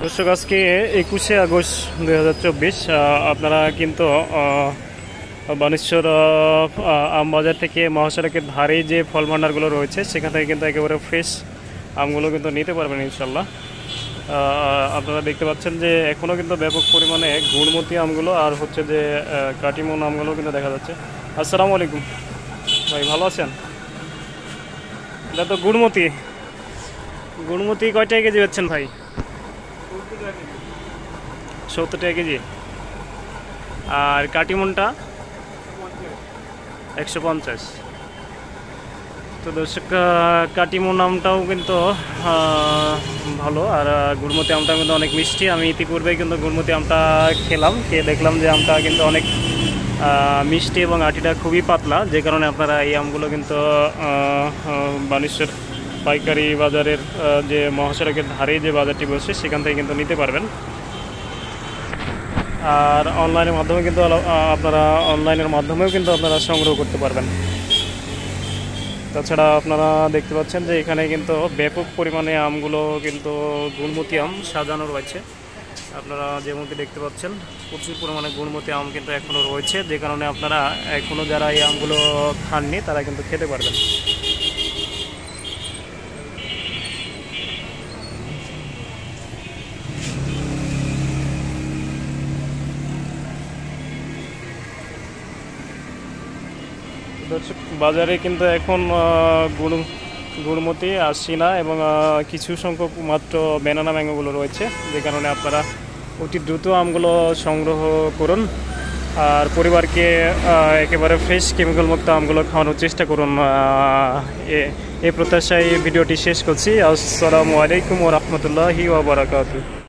দর্শক, আজকে 21শে আগস্ট 2024। আপনারা কিন্তু বানেশ্বর আমবাজার থেকে মহাসড়কের ধারে যে ফল ভাণ্ডারগুলো রয়েছে সেখান থেকে কিন্তু একেবারে ফ্রেশ আমগুলো কিন্তু নিতে পারবেন ইনশাল্লাহ। আপনারা দেখতে পাচ্ছেন যে এখনও কিন্তু ব্যাপক পরিমাণে গুড়মতি আমগুলো আর হচ্ছে যে কাটিমন আমগুলো কিন্তু দেখা যাচ্ছে। আসসালামু আলাইকুম ভাই, ভালো আছেন? এটা তো গুড়মতি। গুড়মতি কয় টাকা কেজি বেচছেন ভাই? 70 টাকা কেজি। আর কাটিমনটা 150। তো দর্শক, কাটিমন আমটাও কিন্তু ভালো, আর গুড়মতি আমটা কিন্তু অনেক মিষ্টি। আমি ইতিপূর্বে কিন্তু গুড়মতি আমটা খেয়ে দেখলাম যে আমটা কিন্তু অনেক মিষ্টি এবং আটিটা খুবই পাতলা, যে কারণে আপনারা এই আমগুলো কিন্তু বানেশ্বর পাইকারি বাজারের যে মহাসড়কের ধারে যে বাজারটি বসে সেখান থেকে কিন্তু নিতে পারবেন। আর অনলাইনের মাধ্যমে কিন্তু আপনারা সংগ্রহ করতে পারবেন। তাছাড়া আপনারা দেখতে পাচ্ছেন যে এখানে কিন্তু ব্যাপক পরিমাণে আমগুলো কিন্তু গুড়মতি আম সাজানো রয়েছে। আপনারা যেমনটি দেখতে পাচ্ছেন প্রচুর পরিমাণে গুড়মতি আম কিন্তু এখনও রয়েছে, যে কারণে আপনারা এখনও যারা এই আমগুলো খাননি তারা কিন্তু খেতে পারবেন। বাজারে কিন্তু এখন গুড়মতি আসছি না, এবং কিছু সংখ্যক মাত্র ব্যানানা ম্যাঙ্গোগুলো রয়েছে, যে কারণে আপনারা অতি দ্রুত আমগুলো সংগ্রহ করুন আর পরিবারকে একেবারে ফ্রেশ কেমিক্যাল মুক্ত আমগুলো খাওয়ানোর চেষ্টা করুন। এই প্রত্যাশায় ভিডিওটি শেষ করছি। আসসালামু আলাইকুম ওয়া রাহমাতুল্লাহি ওয়া বারাকাতুহু।